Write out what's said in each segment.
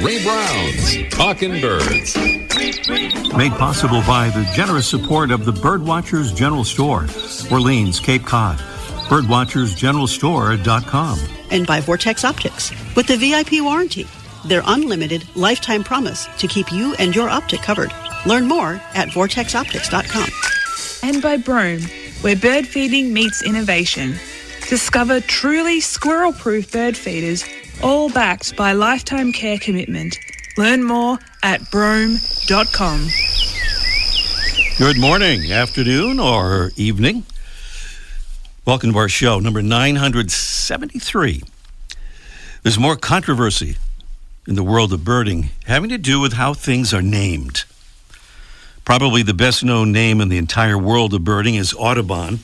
Ray Brown's Talkin' Birds. Made possible by the generous support of the Birdwatchers General Store, Orleans, Cape Cod. Birdwatchersgeneralstore.com. And by Vortex Optics with the VIP warranty, their unlimited lifetime promise to keep you and your optic covered. Learn more at vortexoptics.com. And by Brome, where bird feeding meets innovation. Discover truly squirrel-proof bird feeders, all backed by lifetime care commitment. Learn more at brome.com. Good morning, afternoon, or evening. Welcome to our show, number 973. There's more controversy in the world of birding having to do with how things are named. Probably the best-known name in the entire world of birding is Audubon,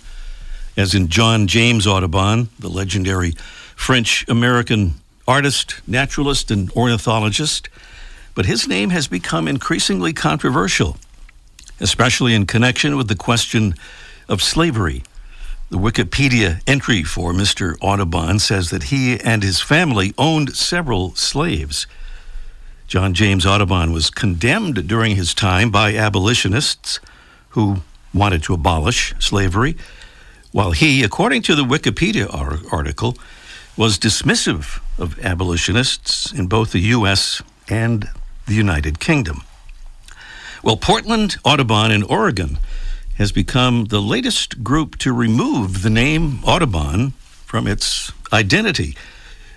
as in John James Audubon, the legendary French-American artist, naturalist, and ornithologist. But his name has become increasingly controversial, especially in connection with the question of slavery. The Wikipedia entry for Mr. Audubon says that he and his family owned several slaves. John James Audubon was condemned during his time by abolitionists who wanted to abolish slavery, while he, according to the Wikipedia article, was dismissive of abolitionists in both the U.S. and the United Kingdom. Well, Portland Audubon in Oregon has become the latest group to remove the name Audubon from its identity.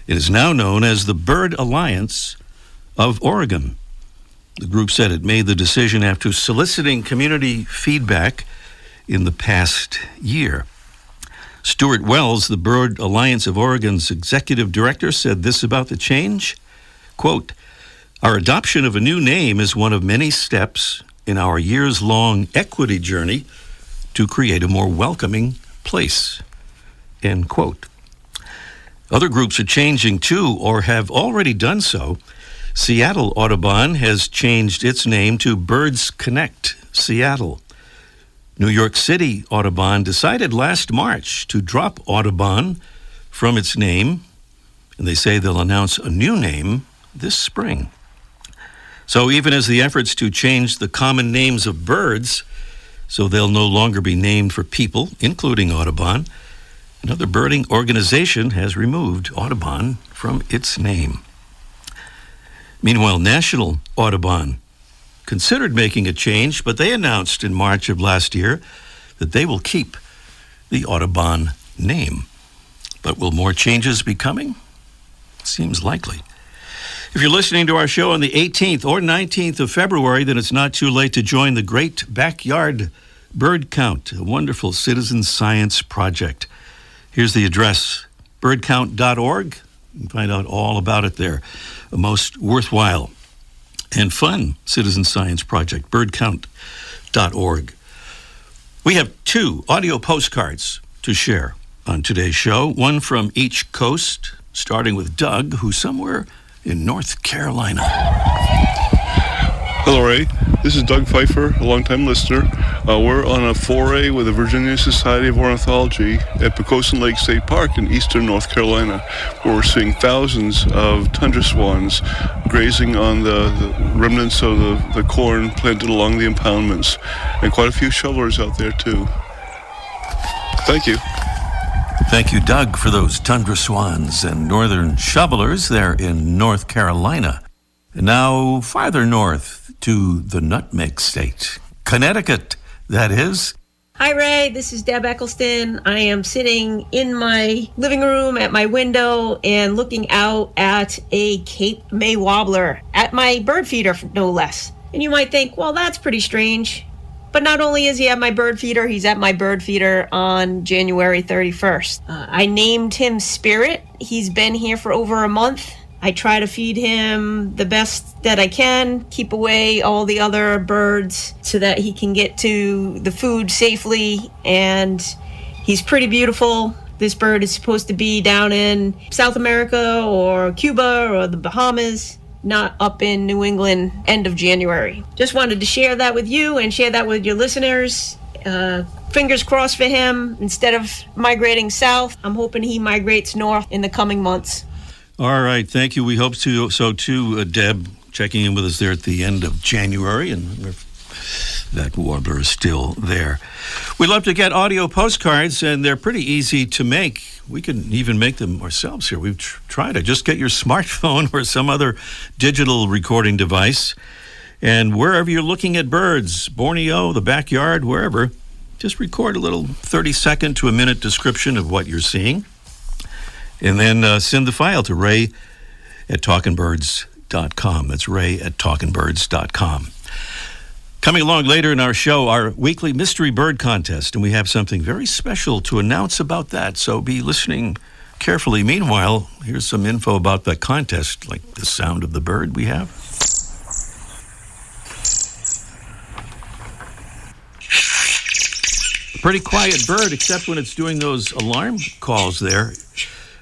It is now known as the Bird Alliance of Oregon. The group said it made the decision after soliciting community feedback in the past year. Stuart Wells, the Bird Alliance of Oregon's executive director, said this about the change, quote, "Our adoption of a new name is one of many steps in our years-long equity journey to create a more welcoming place," end quote. Other groups are changing too, or have already done so. Seattle Audubon has changed its name to Birds Connect Seattle. New York City Audubon decided last March to drop Audubon from its name, and they say they'll announce a new name this spring. So even as the efforts to change the common names of birds so they'll no longer be named for people, including Audubon, another birding organization has removed Audubon from its name. Meanwhile, National Audubon considered making a change, but they announced in March of last year that they will keep the Audubon name. But will more changes be coming? Seems likely. If you're listening to our show on the 18th or 19th of February, then it's not too late to join the Great Backyard Bird Count, a wonderful citizen science project. Here's the address, birdcount.org. You can find out all about it there. A most worthwhile and fun citizen science project, birdcount.org. We have 2 audio postcards to share on today's show, one from each coast, starting with Doug, who's somewhere in North Carolina. Hello, Ray. This is Doug Pfeiffer, a longtime listener. We're on a foray with the Virginia Society of Ornithology at Poquoson Lake State Park in eastern North Carolina, where we're seeing thousands of tundra swans grazing on the remnants of the corn planted along the impoundments, and quite a few shovelers out there, too. Thank you. Thank you, Doug, for those tundra swans and northern shovelers there in North Carolina. And now farther north to the Nutmeg State, Connecticut, that is. Hi, Ray. This is Deb Eccleston. I am sitting in my living room at my window and looking out at a Cape May warbler at my bird feeder, no less. And you might think, well, that's pretty strange. But not only is he at my bird feeder, he's at my bird feeder on January 31st. I named him Spirit. He's been here for over a month. I try to feed him the best that I can, keep away all the other birds so that he can get to the food safely. And he's pretty beautiful. This bird is supposed to be down in South America or Cuba or the Bahamas, not up in New England end of January. Just wanted to share that with you and share that with your listeners. Fingers crossed for him. Instead of migrating south, I'm hoping he migrates north in the coming months. All right, thank you. We hope so too, Deb, checking in with us there at the end of January, and that warbler is still there. We love to get audio postcards, and they're pretty easy to make. We can even make them ourselves here. We've tried it. Just get your smartphone or some other digital recording device, and wherever you're looking at birds, Borneo, the backyard, wherever, just record a little 30-second to a minute description of what you're seeing, and then send the file to ray@talkingbirds.com. That's ray@talkingbirds.com. Coming along later in our show, our weekly mystery bird contest, and we have something very special to announce about that, so be listening carefully. Meanwhile, here's some info about that contest, like the sound of the bird we have. A pretty quiet bird, except when it's doing those alarm calls there.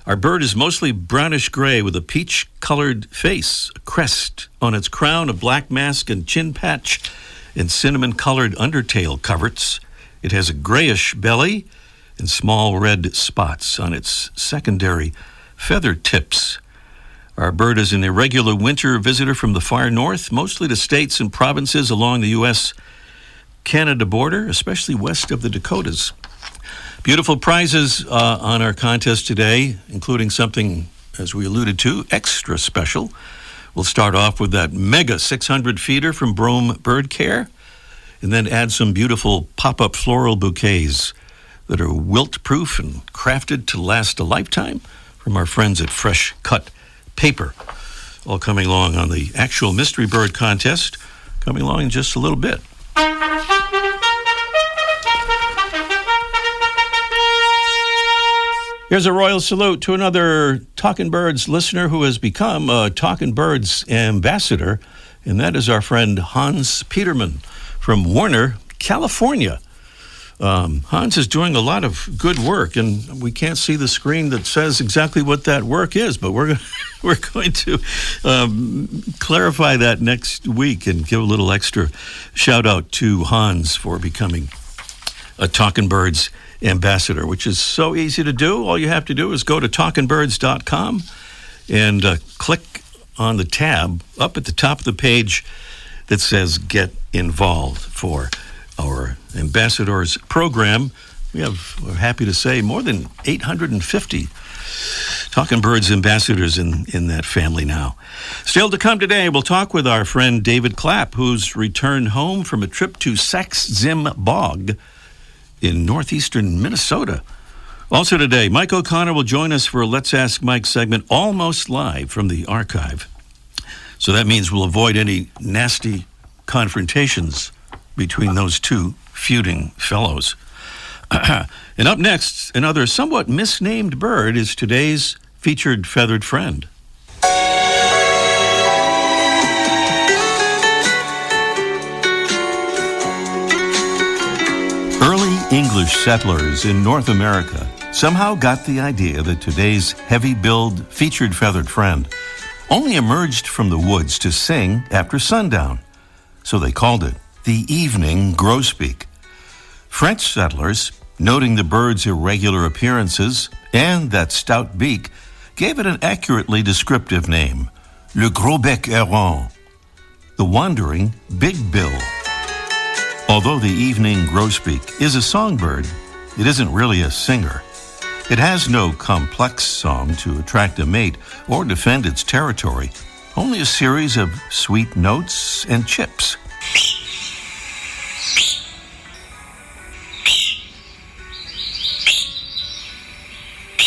Our bird is mostly brownish-gray with a peach-colored face, a crest on its crown, a black mask and chin patch, and cinnamon-colored undertail coverts. It has a grayish belly and small red spots on its secondary feather tips. Our bird is an irregular winter visitor from the far north, mostly to states and provinces along the U.S.-Canada border, especially west of the Dakotas. Beautiful prizes on our contest today, including something, as we alluded to, extra special. We'll start off with that mega 600 feeder from Brome Bird Care, and then add some beautiful pop-up floral bouquets that are wilt-proof and crafted to last a lifetime from our friends at Fresh Cut Paper. All coming along on the actual mystery bird contest, coming along in just a little bit. Here's a royal salute to another Talkin' Birds listener who has become a Talkin' Birds ambassador, and that is our friend Hans Peterman from Warner, California. Hans is doing a lot of good work, and we can't see the screen that says exactly what that work is, but we're going to clarify that next week and give a little extra shout-out to Hans for becoming a Talkin' Birds ambassador, which is so easy to do. All you have to do is go to talkingbirds.com and click on the tab up at the top of the page that says Get Involved for our ambassadors program. We're happy to say, more than 850 Talkin' Birds ambassadors in that family now. Still to come today, we'll talk with our friend David Clapp, who's returned home from a trip to Sax-Zim Bog in northeastern Minnesota. Also today, Mike O'Connor will join us for a Let's Ask Mike segment almost live from the archive. So that means we'll avoid any nasty confrontations between those two feuding fellows. And up next, another somewhat misnamed bird is today's featured feathered friend. Early English settlers in North America somehow got the idea that today's heavy-billed, featured feathered friend only emerged from the woods to sing after sundown. So they called it the evening grosbeak. French settlers, noting the bird's irregular appearances and that stout beak, gave it an accurately descriptive name, le gros bec errant, the wandering big bill. Although the evening grosbeak is a songbird, it isn't really a singer. It has no complex song to attract a mate or defend its territory, only a series of sweet notes and chips.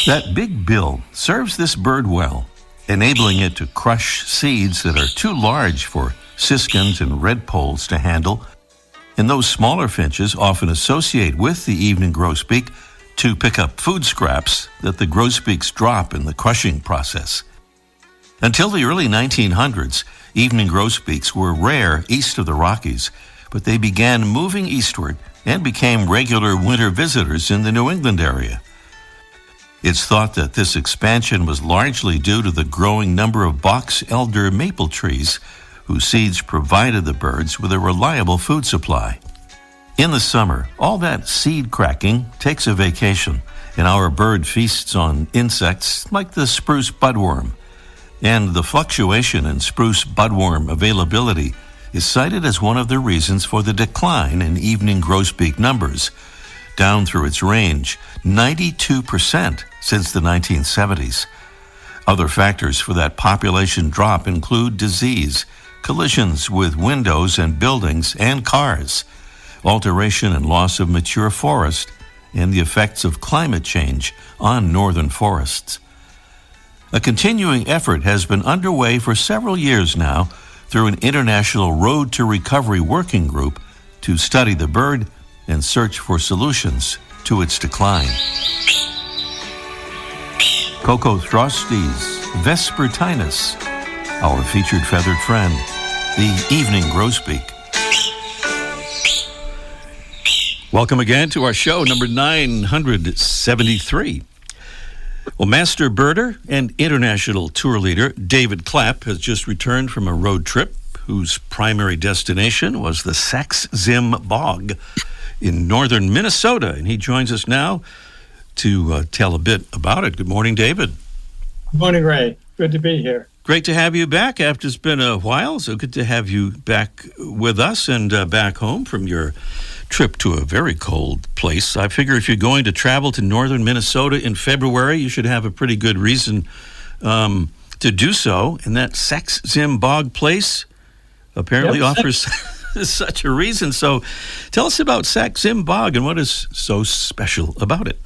That big bill serves this bird well, enabling it to crush seeds that are too large for siskins and redpolls to handle, and those smaller finches often associate with the evening grosbeak to pick up food scraps that the grosbeaks drop in the crushing process. Until the early 1900s, evening grosbeaks were rare east of the Rockies, but they began moving eastward and became regular winter visitors in the New England area. It's thought that this expansion was largely due to the growing number of box elder maple trees, whose seeds provided the birds with a reliable food supply. In the summer, all that seed cracking takes a vacation, and our bird feasts on insects like the spruce budworm, And the fluctuation in spruce budworm availability is cited as one of the reasons for the decline in evening grosbeak numbers, down through its range 92% since the 1970s. Other factors for that population drop include disease, collisions with windows and buildings and cars, alteration and loss of mature forest, and the effects of climate change on northern forests. A continuing effort has been underway for several years now through an international Road to Recovery working group to study the bird and search for solutions to its decline. Cocothrostes vespertinus, our featured feathered friend, the evening grosbeak. Welcome again to our show, number 973. Well, master birder and international tour leader David Clapp has just returned from a road trip whose primary destination was the Sax-Zim Bog in northern Minnesota, and he joins us now to tell a bit about it. Good morning, David. Good morning, Ray. Good to be here. Great to have you back after it's been a while, so good to have you back with us and back home from your trip to a very cold place. I figure if you're going to travel to northern Minnesota in February, you should have a pretty good reason to do so, and that Sax-Zim Bog place apparently offers such a reason. So tell us about Sax-Zim Bog and what is so special about it.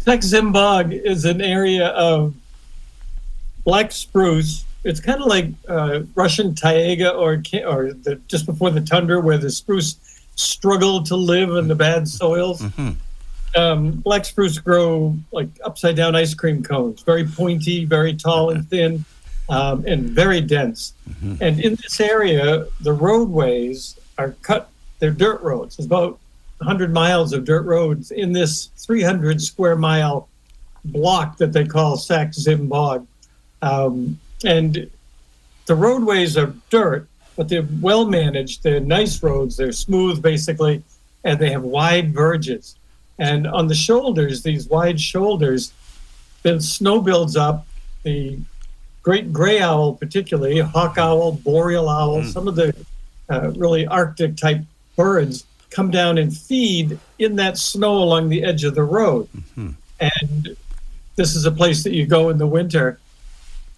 Sax-Zim Bog is an area of black spruce. It's kind of like Russian taiga or just before the tundra, where the spruce struggle to live in the bad soils. Black spruce grow like upside down ice cream cones, very pointy, very tall and thin, and very dense. And in this area, the roadways are cut. They're dirt roads. There's about 100 miles of dirt roads in this 300 square mile block that they call Sax-Zim Bog. And the roadways are dirt, but they're well managed. They're nice roads. They're smooth, basically, and they have wide verges. And on the shoulders, these wide shoulders, then snow builds up. The great gray owl, particularly, hawk owl, boreal owl, some of the really Arctic type birds come down and feed in that snow along the edge of the road. And this is a place that you go in the winter,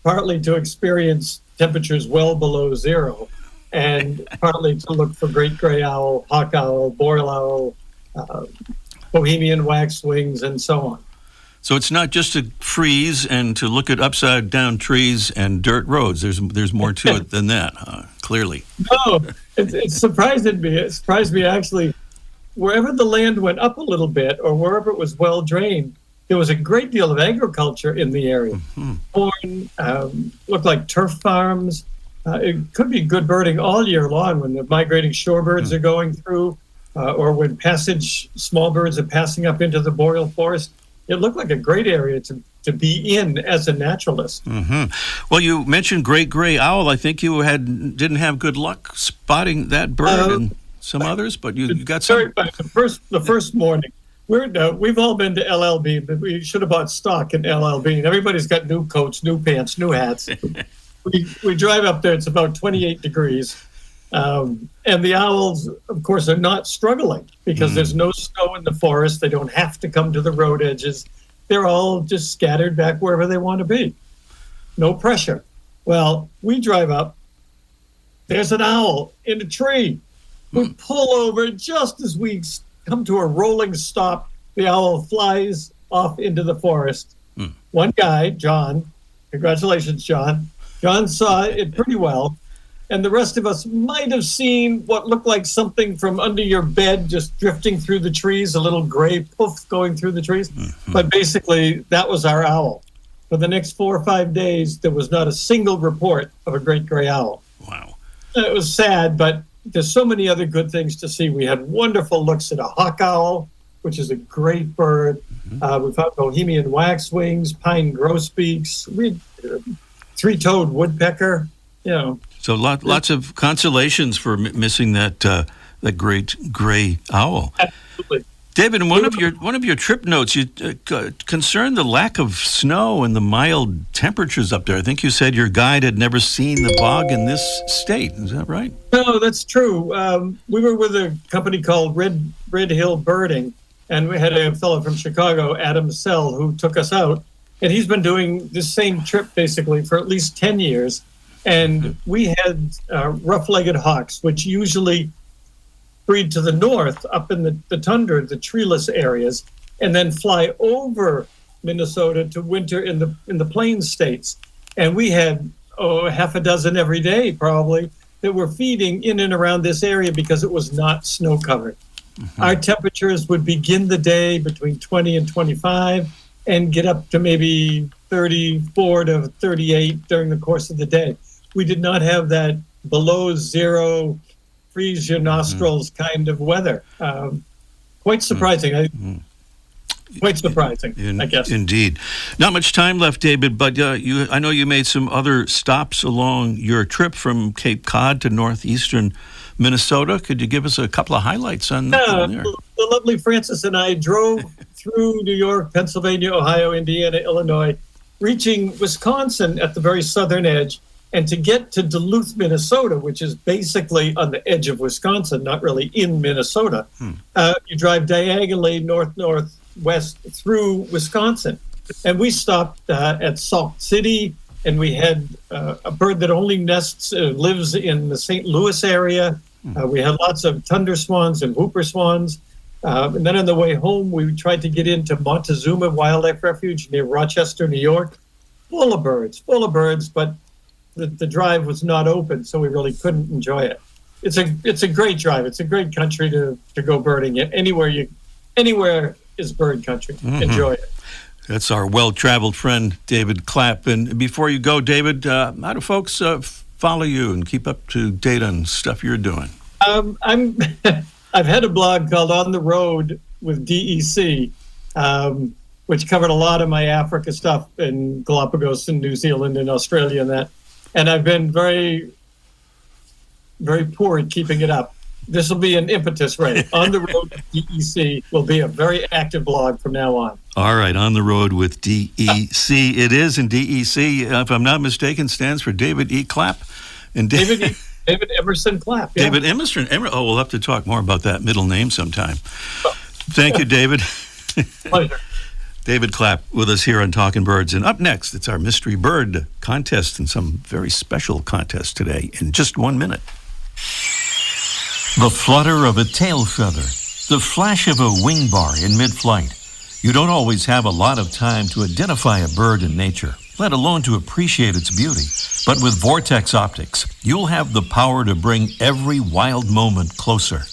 partly to experience temperatures well below zero, and partly to look for great gray owl, hawk owl, boreal owl, Bohemian waxwings, and so on. So it's not just to freeze and to look at upside down trees and dirt roads. There's more to it than that, clearly. No, it surprised me. It surprised me, actually. Wherever the land went up a little bit or wherever it was well drained, there was a great deal of agriculture in the area. Corn, looked like turf farms. It could be good birding all year long when the migrating shorebirds are going through, or when small birds are passing up into the boreal forest. It looked like a great area to be in as a naturalist. Well, you mentioned great gray owl. I think you didn't have good luck spotting that bird and some others, but you got some. The first morning, we've all been to LLB, but we should have bought stock in LLB. And everybody's got new coats, new pants, new hats. we drive up there. It's about 28 degrees. And the owls, of course, are not struggling because there's no snow in the forest. They don't have to come to the road edges. They're all just scattered back wherever they want to be. No pressure. Well, we drive up. There's an owl in a tree. We pull over just as we come to a rolling stop. The owl flies off into the forest. One guy, John, congratulations, John. John saw it pretty well. And the rest of us might have seen what looked like something from under your bed just drifting through the trees, a little gray poof going through the trees. But basically, that was our owl. For the next 4 or 5 days, there was not a single report of a great gray owl. Wow. It was sad, but there's so many other good things to see. We had wonderful looks at a hawk owl, which is a great bird. We found Bohemian waxwings, pine grosbeaks, three-toed woodpecker, So lots of consolations for missing that great gray owl. Absolutely. David, in one of your trip notes, you concerned the lack of snow and the mild temperatures up there. I think you said your guide had never seen the bog in this state. Is that right? No, that's true. We were with a company called Red Hill Birding, and we had a fellow from Chicago, Adam Sell, who took us out. And he's been doing this same trip basically for at least 10 years. And we had rough-legged hawks, which usually breed to the north, up in the tundra, the treeless areas, and then fly over Minnesota to winter in the plains states. And we had half a dozen every day, probably, that were feeding in and around this area because it was not snow-covered. Mm-hmm. Our temperatures would begin the day between 20 and 25 and get up to maybe 34 to 38 during the course of the day. We did not have that below zero, freeze your nostrils kind of weather. Quite surprising. Quite surprising, I guess. Indeed. Not much time left, David, but I know you made some other stops along your trip from Cape Cod to northeastern Minnesota. Could you give us a couple of highlights on there? The lovely Francis and I drove through New York, Pennsylvania, Ohio, Indiana, Illinois, reaching Wisconsin at the very southern edge. And to get to Duluth, Minnesota, which is basically on the edge of Wisconsin, not really in Minnesota, you drive diagonally north-northwest through Wisconsin. And we stopped at Sault City, and we had a bird that only lives in the St. Louis area. We had lots of tundra swans and whooper swans. And then on the way home, we tried to get into Montezuma Wildlife Refuge near Rochester, New York. Full of birds, but the drive was not open, so we really couldn't enjoy it. It's a great drive. It's a great country to go birding. Anywhere is bird country. Mm-hmm. Enjoy it. That's our well-traveled friend, David Clapp. And before you go, David, how do folks follow you and keep up to date on stuff you're doing? I've had a blog called On the Road with DEC, which covered a lot of my Africa stuff in Galapagos and New Zealand and Australia and that. And I've been very, very poor at keeping it up. This will be an impetus, right? On the Road with DEC will be a very active blog from now on. All right, On the Road with DEC. It is, and DEC, if I'm not mistaken, stands for David E. Clapp. And David Emerson Clapp. Yeah. David Emerson. Oh, we'll have to talk more about that middle name sometime. Thank you, David. Pleasure. David Clapp with us here on Talking Birds. And up next, it's our Mystery Bird contest and some very special contest today in just 1 minute. The flutter of a tail feather, the flash of a wing bar in mid-flight. You don't always have a lot of time to identify a bird in nature, let alone to appreciate its beauty. But with Vortex Optics, you'll have the power to bring every wild moment closer.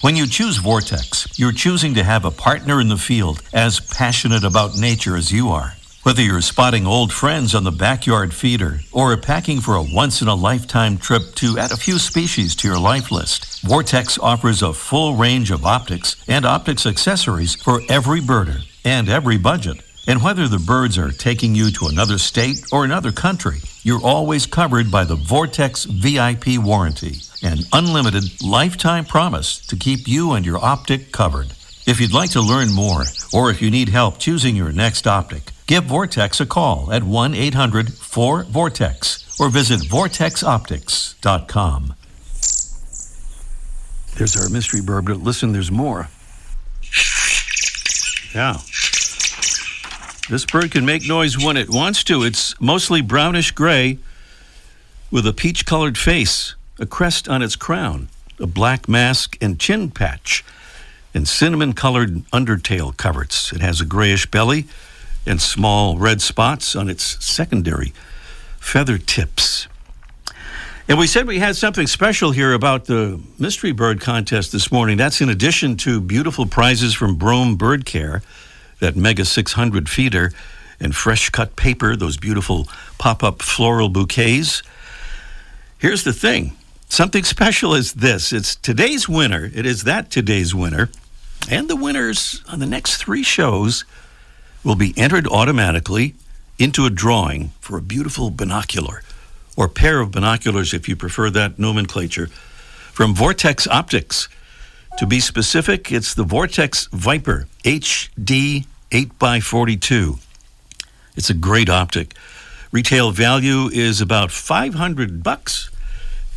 When you choose Vortex, you're choosing to have a partner in the field as passionate about nature as you are. Whether you're spotting old friends on the backyard feeder or packing for a once-in-a-lifetime trip to add a few species to your life list, Vortex offers a full range of optics and optics accessories for every birder and every budget. And whether the birds are taking you to another state or another country, you're always covered by the Vortex VIP warranty, an unlimited lifetime promise to keep you and your optic covered. If you'd like to learn more, or if you need help choosing your next optic, give Vortex a call at 1-800-4VORTEX or visit vortexoptics.com. There's our mystery bird, but listen, there's more. Yeah. This bird can make noise when it wants to. It's mostly brownish gray with a peach-colored face, a crest on its crown, a black mask and chin patch, and cinnamon-colored undertail coverts. It has a grayish belly and small red spots on its secondary feather tips. And we said we had something special here about the Mystery Bird Contest this morning. That's in addition to beautiful prizes from Brome Bird Care, that Mega 600 feeder, and fresh-cut paper, those beautiful pop-up floral bouquets. Here's the thing. Something special is this. It's today's winner. It is that today's winner. And the winners on the next 3 shows will be entered automatically into a drawing for a beautiful binocular, or pair of binoculars if you prefer that nomenclature, from Vortex Optics. To be specific, it's the Vortex Viper HD 8x42. It's a great optic. Retail value is about $500,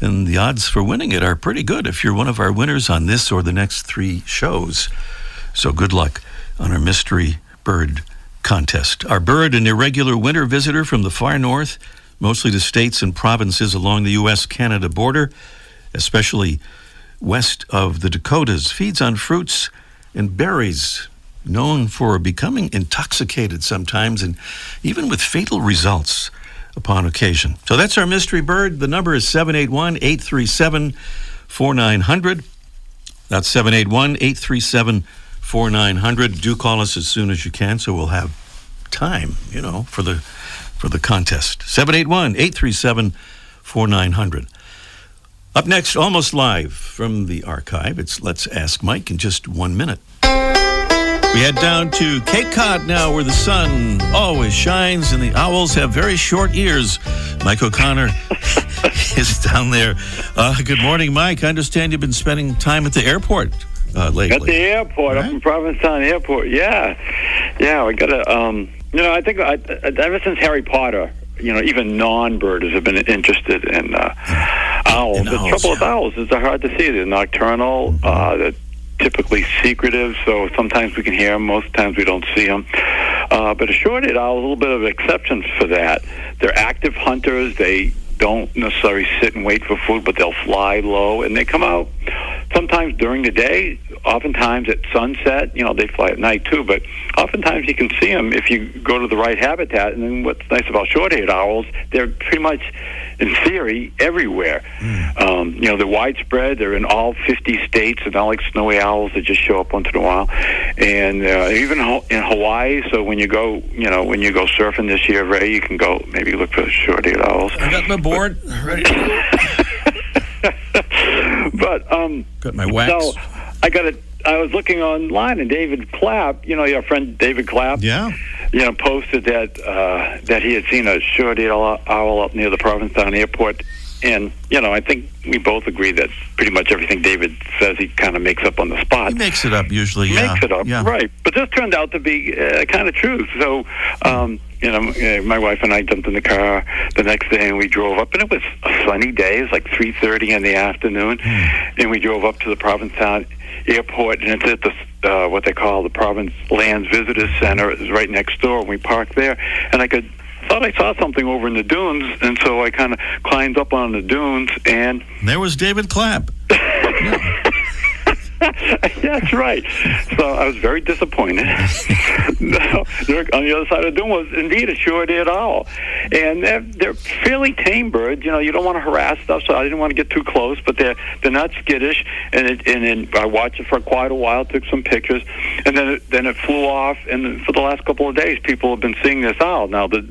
and the odds for winning it are pretty good if you're one of our winners on this or the next 3 shows. So good luck on our mystery bird contest. Our bird, an irregular winter visitor from the far north, mostly the states and provinces along the U.S.-Canada border, especially west of the Dakotas, feeds on fruits and berries, known for becoming intoxicated sometimes and even with fatal results upon occasion. So that's our mystery bird. The number is 781-837-4900. That's 781-837-4900. Do call us as soon as you can so we'll have time, for the contest. 781-837-4900. Up next, almost live from the archive, it's Let's Ask Mike in just 1 minute. We head down to Cape Cod now, where the sun always shines and the owls have very short ears. Mike O'Connor is down there. Good morning, Mike. I understand you've been spending time at the airport lately. At the airport, right? Up in Provincetown Airport. Yeah. We got to, I think ever since Harry Potter, even non-birders have been interested in owls. The trouble with owls is they're hard to see. They're nocturnal. They're typically secretive, so sometimes we can hear them, most times we don't see them. But a short-eared owl is a little bit of an exception for that. They're active hunters. They don't necessarily sit and wait for food, but they'll fly low, and they come out sometimes during the day, oftentimes at sunset. They fly at night too, but oftentimes you can see them if you go to the right habitat. And then what's nice about short-eared owls, they're pretty much, in theory, everywhere. They're widespread. They're in all 50 states. They're not like snowy owls that just show up once in a while. And even in Hawaii, so when you go surfing this year, Ray, you can go maybe look for short-eared owls. I got my board ready. But got my wax. So I was looking online, and David Clapp, your friend David Clapp, posted that he had seen a short-eared owl up near the Provincetown Airport. And, I think we both agree that pretty much everything David says he kind of makes up on the spot. He makes it up usually, Makes it up, right. But this turned out to be kind of true. So, my wife and I jumped in the car the next day and we drove up. And it was a sunny day. It was like 3:30 in the afternoon. And we drove up to the Provincetown Airport. And it's at the what they call the Province Lands Visitors Center. It was right next door. And we parked there. And thought I saw something over in the dunes, and so I kind of climbed up on the dunes, and there was David Clapp. That's right. So I was very disappointed. No, on the other side of the dune was indeed a short-eared owl, and they're fairly tame birds. You don't want to harass stuff, so I didn't want to get too close. But they're not skittish, and I watched it for quite a while, took some pictures, and then it flew off. And for the last couple of days, people have been seeing this owl. Now the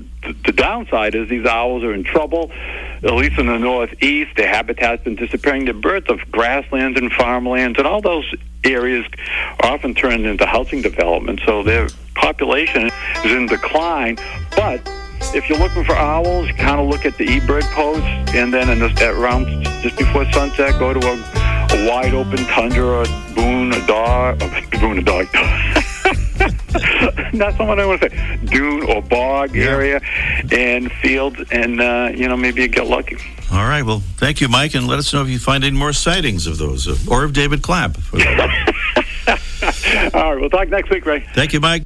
downside is these owls are in trouble, at least in the northeast. Their habitat's been disappearing. They're birds of grasslands and farmlands, and all those areas are often turned into housing development, so their population is in decline. But if you're looking for owls, you kind of look at the eBird post, and then around just before sunset, go to a wide open tundra, a boon, a dog. That's what I want to say. Dune or bog area and fields, and maybe you get lucky. All right. Well, thank you, Mike, and let us know if you find any more sightings of those or of David Clapp. All right. We'll talk next week, Ray. Thank you, Mike.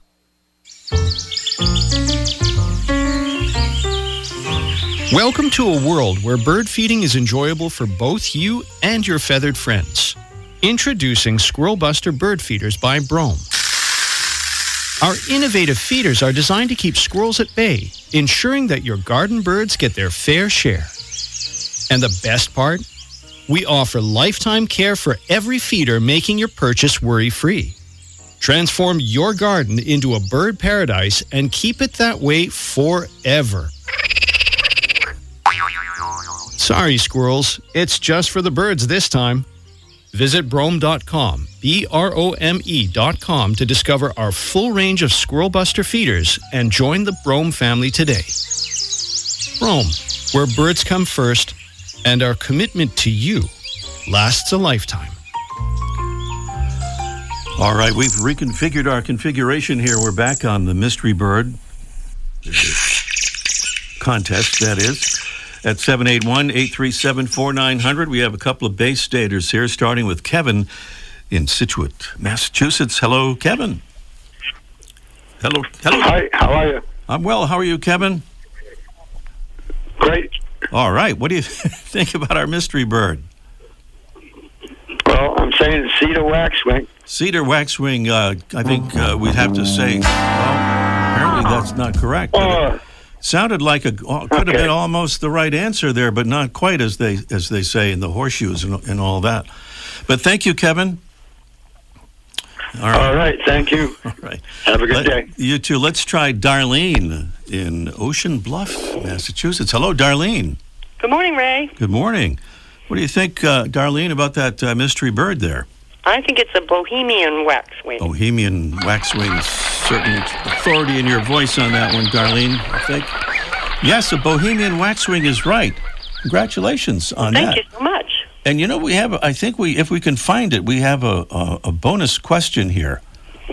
Welcome to a world where bird feeding is enjoyable for both you and your feathered friends. Introducing Squirrel Buster Bird Feeders by Brome. Our innovative feeders are designed to keep squirrels at bay, ensuring that your garden birds get their fair share. And the best part? We offer lifetime care for every feeder, making your purchase worry-free. Transform your garden into a bird paradise and keep it that way forever. Sorry, squirrels. It's just for the birds this time. Visit Brome.com, BROME.com, to discover our full range of Squirrel Buster feeders and join the Brome family today. Brome, where birds come first and our commitment to you lasts a lifetime. All right, we've reconfigured our configuration here. We're back on the Mystery Bird contest, that is, at 781-837-4900. We have a couple of base staters here, starting with Kevin in Scituate, Massachusetts. Hello, Kevin. Hello. Hi, how are you? I'm well. How are you, Kevin? Great. All right. What do you think about our Mystery Bird? Well, I'm saying cedar waxwing. Cedar waxwing, I think we'd have to say, well, apparently that's not correct. It sounded like could have been almost the right answer there, but not quite, as they say in the horseshoes and all that. But thank you, Kevin. All right, thank you. All right. Have a good day. You too. Let's try Darlene in Ocean Bluff, Massachusetts. Hello, Darlene. Good morning, Ray. Good morning. What do you think, Darlene, about that mystery bird there? I think it's a Bohemian waxwing. Bohemian waxwing. Certain authority in your voice on that one, Darlene, I think. Yes, a Bohemian waxwing is right. Congratulations on that. Thank you so much. And you know, if we can find it, we have a bonus question here.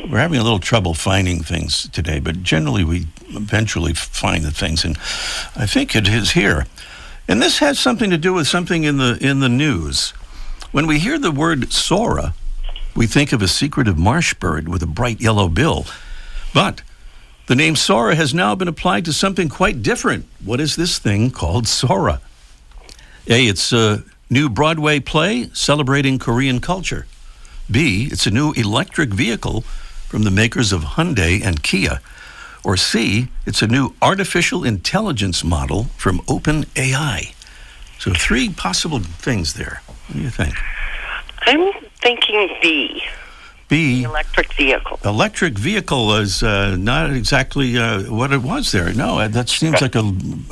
We're having a little trouble finding things today, but generally we eventually find the things, and I think it is here. And this has something to do with something in the news. When we hear the word Sora, we think of a secretive marsh bird with a bright yellow bill. But the name Sora has now been applied to something quite different. What is this thing called Sora? A, it's a new Broadway play celebrating Korean culture. B, it's a new electric vehicle from the makers of Hyundai and Kia. Or C, it's a new artificial intelligence model from OpenAI. So 3 possible things there. What do you think? I'm thinking B. B. The electric vehicle. Electric vehicle is not exactly what it was there. No, that seems like a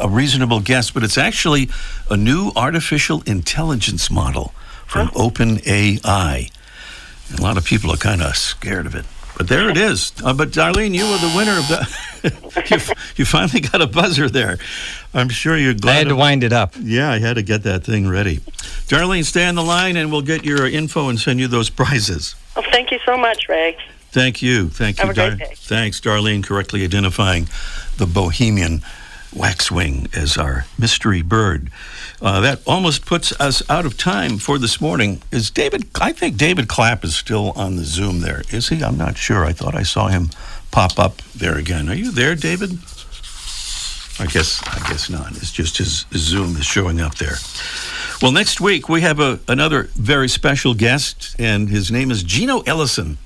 reasonable guess, but it's actually a new artificial intelligence model from OpenAI. A lot of people are kind of scared of it. But there it is. But Darlene, you were the winner of that. you finally got a buzzer there. I'm sure you're glad. I had to wind it up. Yeah, I had to get that thing ready. Darlene, stay on the line and we'll get your info and send you those prizes. Well, thank you so much, Ray. Thank you. Have a great day. Thanks, Darlene, correctly identifying the Bohemian waxwing as our mystery bird. That almost puts us out of time for this morning. I think David Clapp is still on the Zoom there. Is he? I'm not sure. I thought I saw him pop up there again. Are you there, David? I guess not. It's just his Zoom is showing up there. Well, next week we have another very special guest, and his name is Gino Ellison.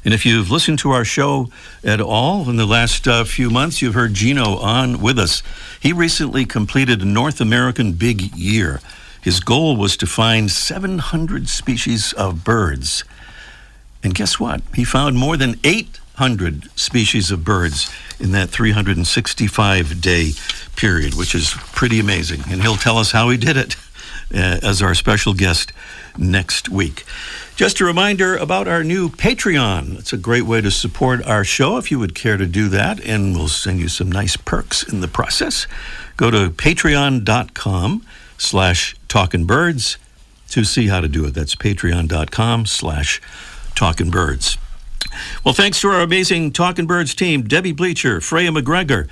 And if you've listened to our show at all in the last few months, you've heard Gino on with us. He recently completed a North American Big Year. His goal was to find 700 species of birds. And guess what? He found more than 800 species of birds in that 365-day period, which is pretty amazing. And he'll tell us how he did it as our special guest next week. Just a reminder about our new Patreon. It's a great way to support our show if you would care to do that, and we'll send you some nice perks in the process. Go to patreon.com/talkingbirds to see how to do it. That's patreon.com/talkingbirds. Well, thanks to our amazing Talking Birds team, Debbie Bleacher, Freya McGregor.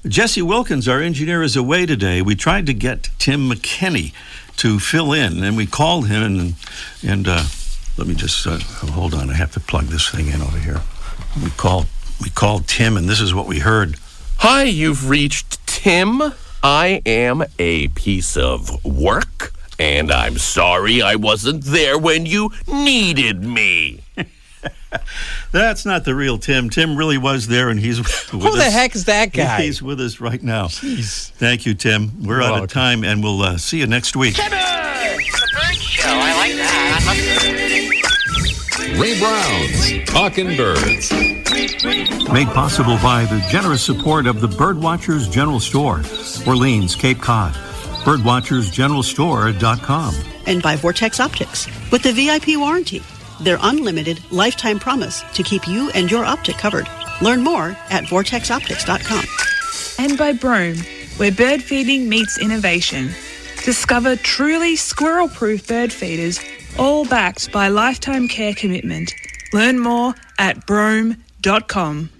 Jesse Wilkins, our engineer, is away today. We tried to get Tim McKinney to fill in, and we called him, and let me just hold on. I have to plug this thing in over here. We called Tim, and this is what we heard. Hi, you've reached Tim. I am a piece of work, and I'm sorry I wasn't there when you needed me. That's not the real Tim. Tim really was there, and he's with us. Who the heck is that guy? He's with us right now. Jeez. Thank you, Tim. We're out of time, and we'll see you next week. The bird show. I like that. Ray Brown's Talking Birds. Made possible by the generous support of the Birdwatchers General Store, Orleans, Cape Cod. Birdwatchersgeneralstore.com. And by Vortex Optics with the VIP warranty. Their unlimited lifetime promise to keep you and your optic covered. Learn more at vortexoptics.com. And by Brome, where bird feeding meets innovation. Discover truly squirrel-proof bird feeders, all backed by lifetime care commitment. Learn more at brome.com.